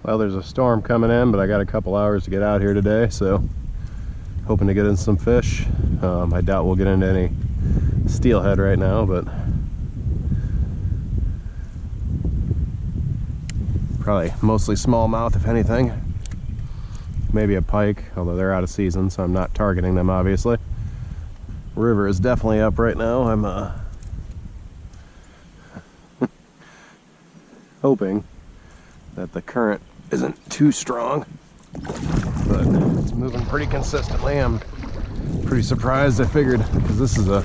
Well, there's a storm coming in, but I got a couple hours to get out here today, so hoping to get in some fish. I doubt we'll get into any steelhead right now, but probably mostly smallmouth if anything. Maybe a pike, although they're out of season, so I'm not targeting them obviously. River is definitely up right now. I'm hoping that the current isn't too strong, but it's moving pretty consistently. I'm pretty surprised. I figured, because this is a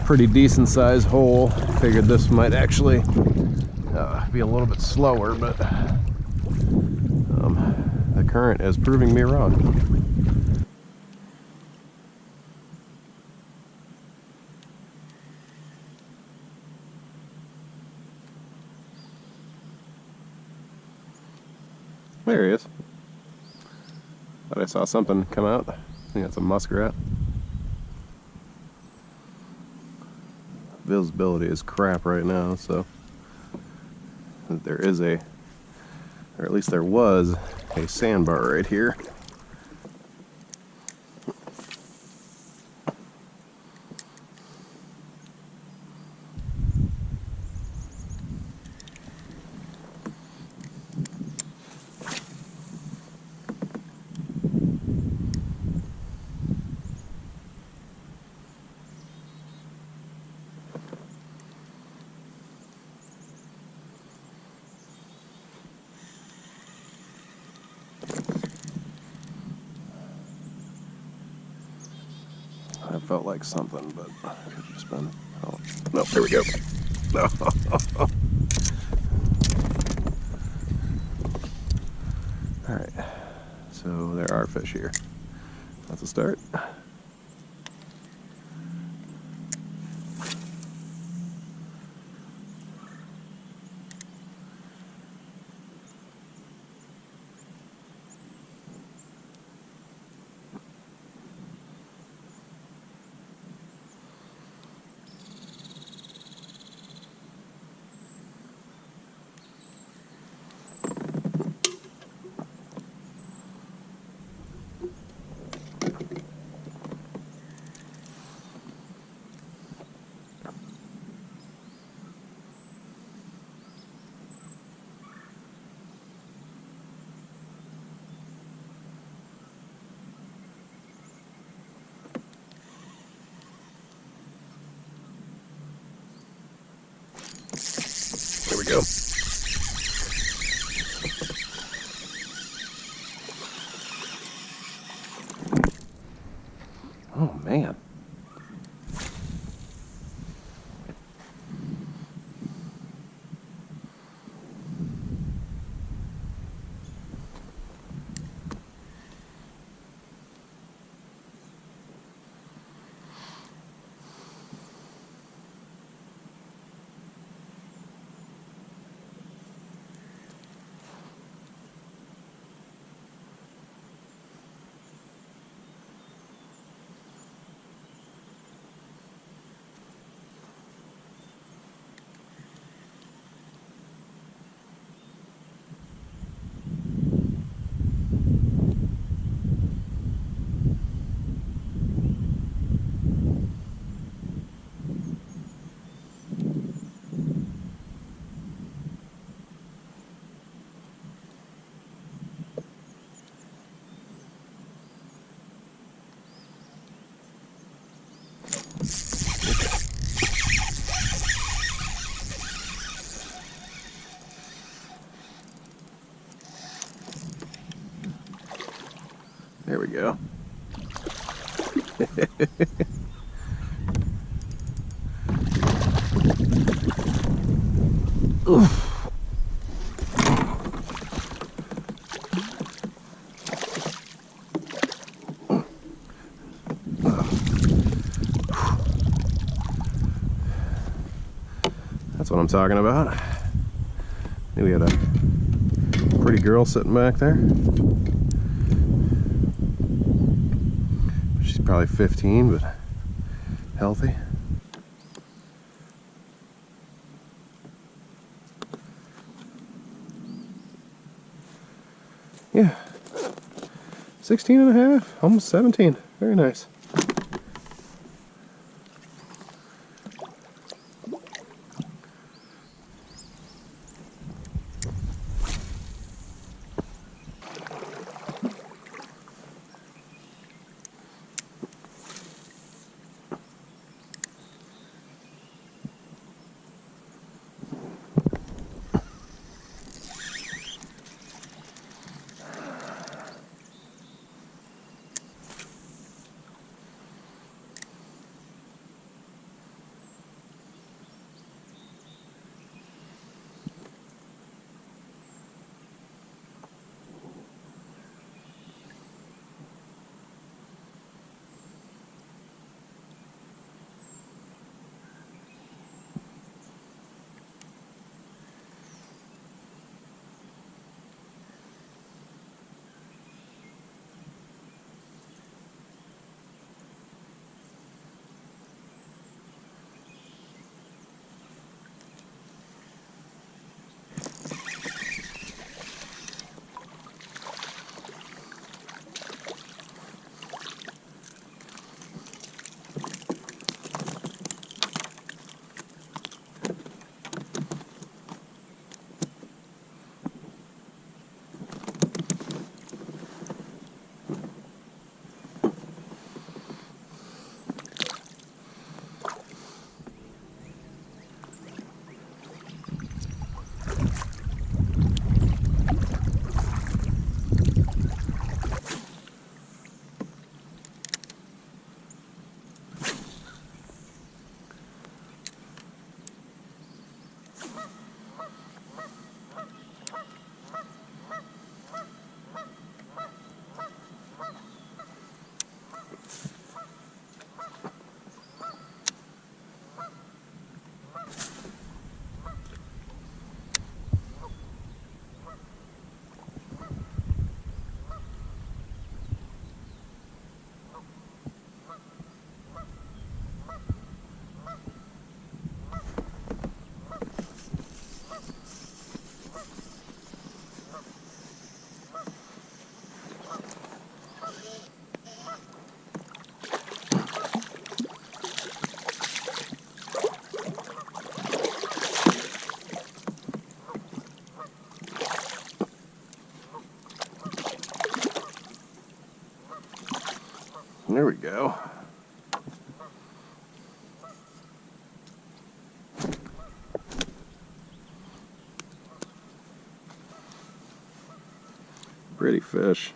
pretty decent sized hole, figured this might actually be a little bit slower, but the current is proving me wrong. There he is. Thought I saw something come out. I think that's a muskrat. Visibility is crap right now, so there is or at least there was, a sandbar right here. I felt like something, but it could have just been. Oh, no, there we go. No. Alright, so there are fish here. That's a start. There we go. Oh man. There we go. Oof. That's what I'm talking about. We had a pretty girl sitting back there. She's probably 15, but healthy. Yeah, 16 and a half, almost 17. Very nice. There we go. Pretty fish.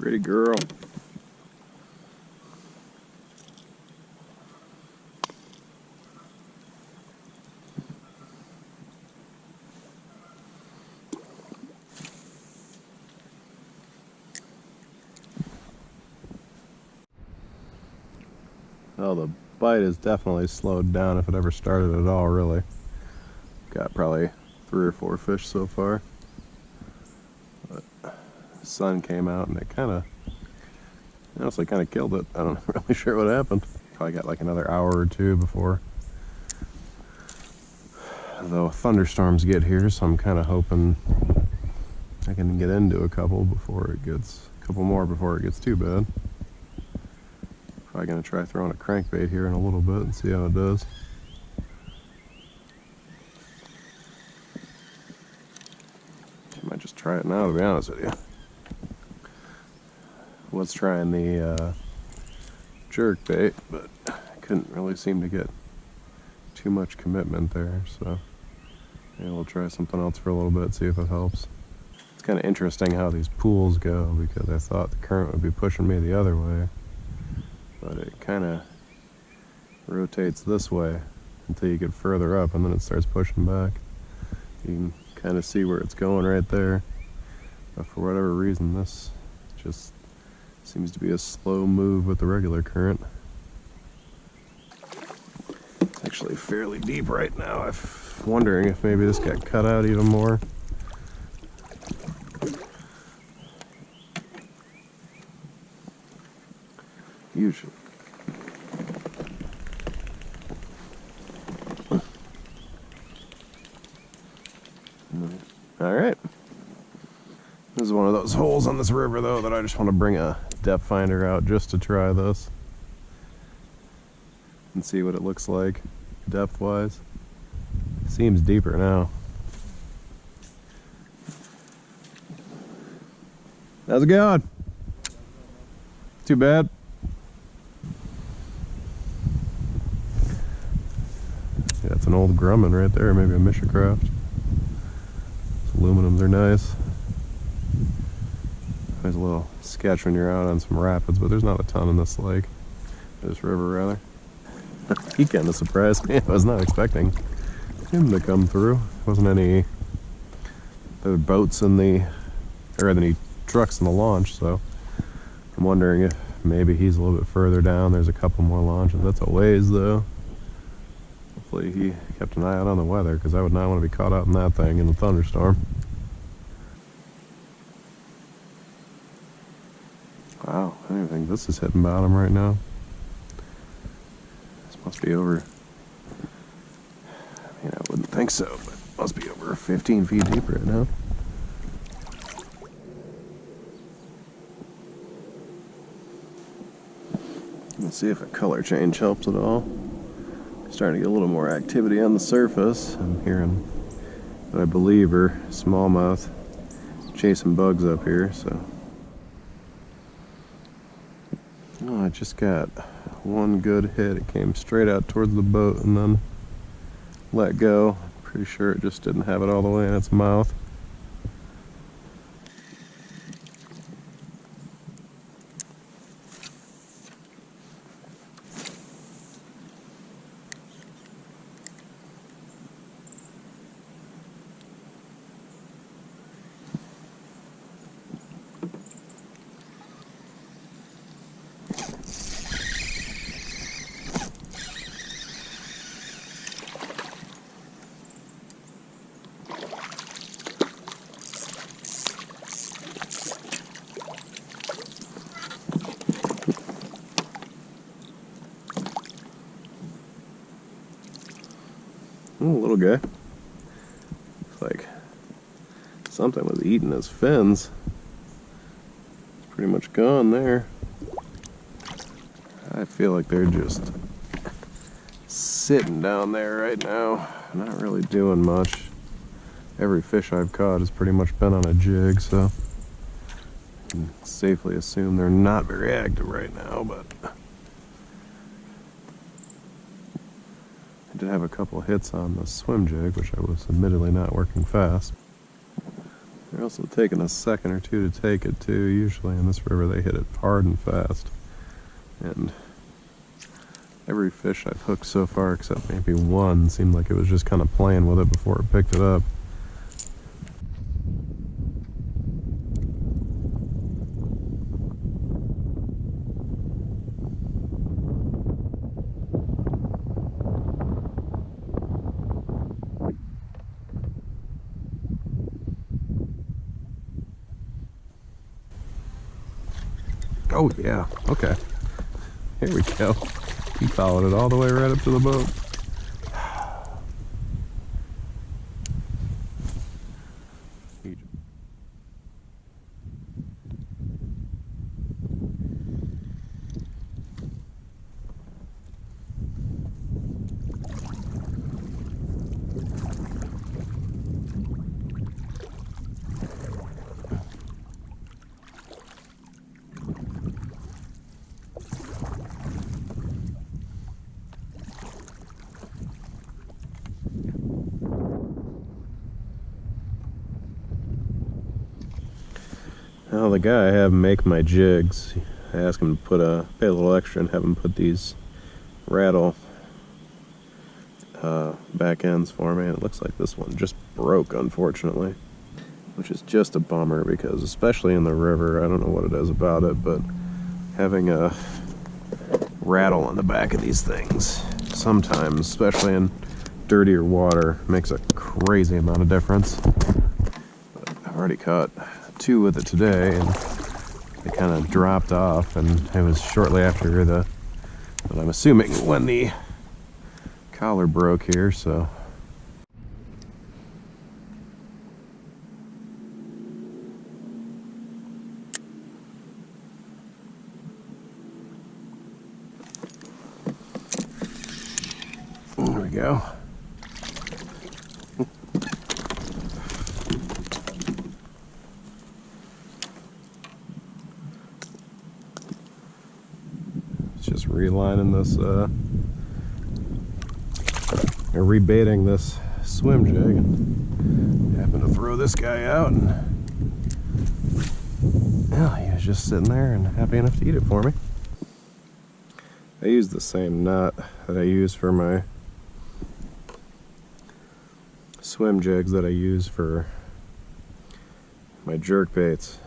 Pretty girl. Well, the bite is definitely slowed down if it ever started at all, really. Got probably 3 or 4 fish so far. But the sun came out and it honestly kind of killed it. I'm not really sure what happened. Probably got like another hour or 2 before the thunderstorms get here, so I'm kind of hoping I can get into a couple more before it gets too bad. Probably gonna try throwing a crankbait here in a little bit and see how it does. I might just try it now, to be honest with you. Was trying the jerkbait, but I couldn't really seem to get too much commitment there, so maybe we'll try something else for a little bit, see if it helps. It's kind of interesting how these pools go, because I thought the current would be pushing me the other way, but it kind of rotates this way until you get further up, and then it starts pushing back. You can kind of see where it's going right there, but for whatever reason this just seems to be a slow move with the regular current. It's actually fairly deep right now. I'm wondering if maybe this got cut out even more. Usually. All right. This is one of those holes on this river, though, that I just want to bring a depth finder out just to try this and see what it looks like depth-wise. Seems deeper now. How's it going? Too bad. Yeah, it's an old Grumman right there, maybe a Mishacraft. Aluminums are nice. There's a little sketch when you're out on some rapids, but there's not a ton in this lake. This river, rather. He kind of surprised me. I was not expecting him to come through. Wasn't any other boats in the, or any trucks in the launch, so I'm wondering if maybe he's a little bit further down. There's a couple more launches. That's a ways, though. Hopefully he kept an eye out on the weather, because I would not want to be caught out in that thing in a thunderstorm. Wow, I don't think this is hitting bottom right now. This must be over, I mean, I wouldn't think so, but it must be over 15 feet deep right now. Let's see if a color change helps at all. Starting to get a little more activity on the surface. I'm hearing what I believe are smallmouth chasing bugs up here, so. Oh, I just got one good hit. It came straight out towards the boat and then let go. Pretty sure it just didn't have it all the way in its mouth. Ooh, little guy. Looks like something was eating his fins. It's pretty much gone there. I feel like they're just sitting down there right now, not really doing much. Every fish I've caught has pretty much been on a jig, so I can safely assume they're not very active right now, but I did have a couple hits on the Swimjig, which I was admittedly not working fast. They're also taking a second or two to take it too. Usually in this river they hit it hard and fast. And every fish I've hooked so far, except maybe one, seemed like it was just kind of playing with it before it picked it up. Oh yeah, okay. Here we go. He followed it all the way right up to the boat. Well, the guy I have make my jigs, I asked him to pay a little extra and have him put these rattle back ends for me, and it looks like this one just broke, unfortunately, which is just a bummer because especially in the river, I don't know what it is about it, but having a rattle on the back of these things sometimes, especially in dirtier water, makes a crazy amount of difference. But I've already caught 2 with it today, and they kind of dropped off, and it was shortly after but I'm assuming when the collar broke here, so. There we go. Just relining this, or rebaiting this Swimjig, and happened to throw this guy out, and well, he was just sitting there and happy enough to eat it for me. I use the same knot that I use for my Swimjigs that I use for my jerkbaits.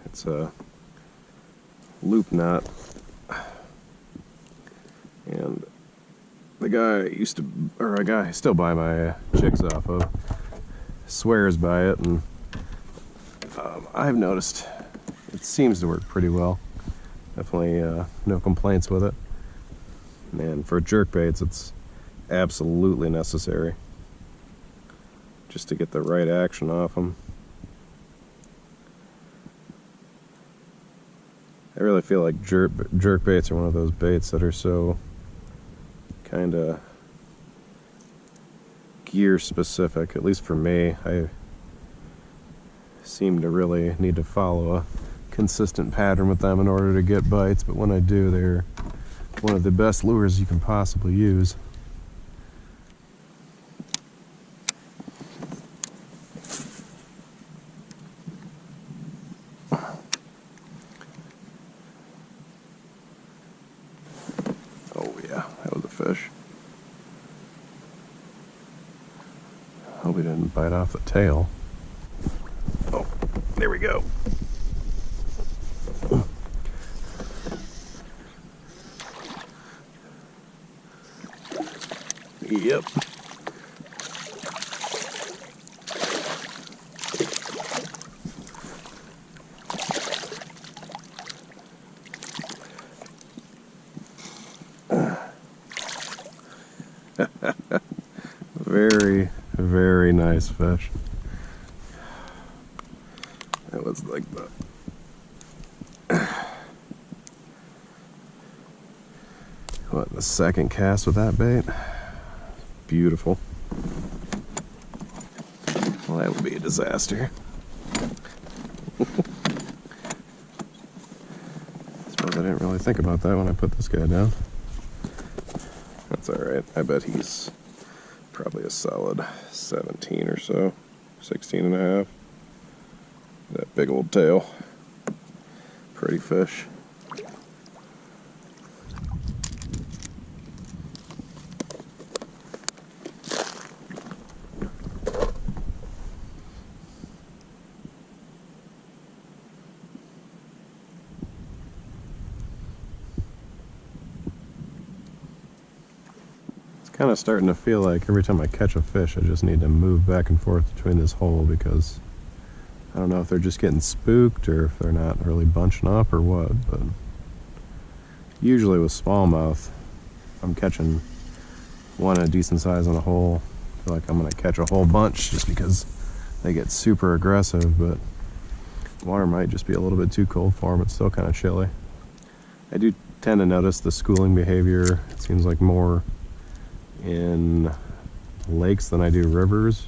It's a loop knot. And the guy I still buy my jigs off of swears by it, and I've noticed it seems to work pretty well. Definitely no complaints with it. And for jerkbaits, it's absolutely necessary just to get the right action off them. I really feel like jerkbaits are one of those baits that are so kind of gear specific, at least for me. I seem to really need to follow a consistent pattern with them in order to get bites, but when I do, they're one of the best lures you can possibly use. Fish. Hope he didn't bite off the tail. Oh, there we go. Yep. Very, very nice fish. That was like the second cast with that bait. Beautiful. Well, that would be a disaster. Suppose I didn't really think about that when I put this guy down. That's alright. I bet he's probably a solid 17 or so, 16 and a half. That big old tail. Pretty fish. Kind of starting to feel like every time I catch a fish, I just need to move back and forth between this hole, because I don't know if they're just getting spooked or if they're not really bunching up or what, but Usually with smallmouth, I'm catching one a decent size on a hole. I feel like I'm gonna catch a whole bunch just because they get super aggressive, but the water might just be a little bit too cold for them. It's still kind of chilly. I do tend to notice the schooling behavior. It seems like more in lakes than I do rivers,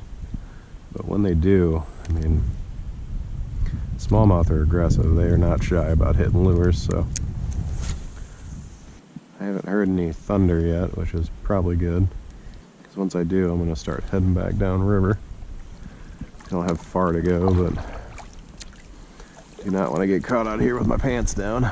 but when they do, I mean, smallmouth are aggressive. They are not shy about hitting lures, so I haven't heard any thunder yet, which is probably good, because once I do, I'm going to start heading back down river. I don't have far to go, but do not want to get caught out here with my pants down.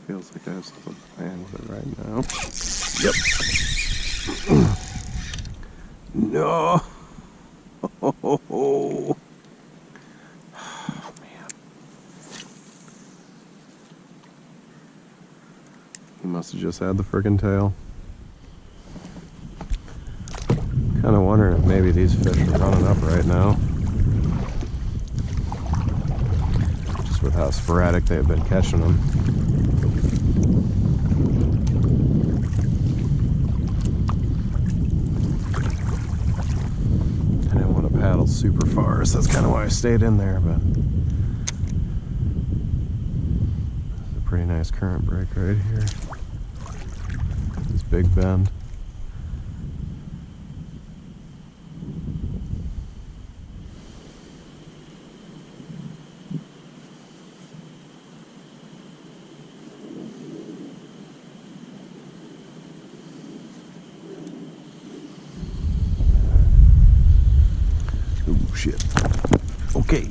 Feels like I have something planned with it right now. Yep. No. Oh, man. He must have just had the friggin' tail. Kind of wondering if maybe these fish are running up right now. Just with how sporadic they've been catching them. Paddle super far, so that's kind of why I stayed in there, but there's a pretty nice current break right here. This big bend. Oh shit. Okay.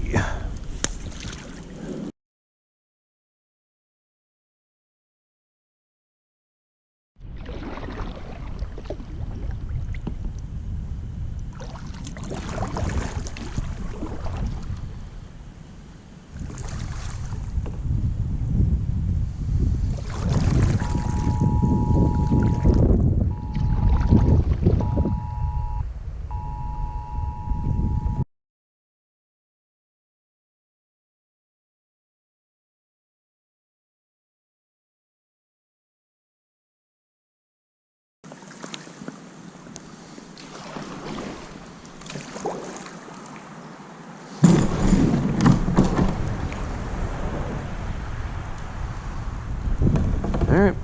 All right.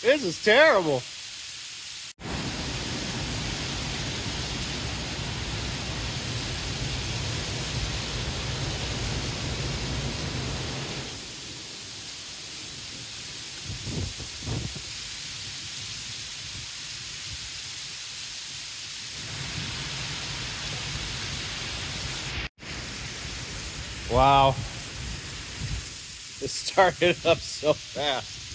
This is terrible. Wow. It started up so fast.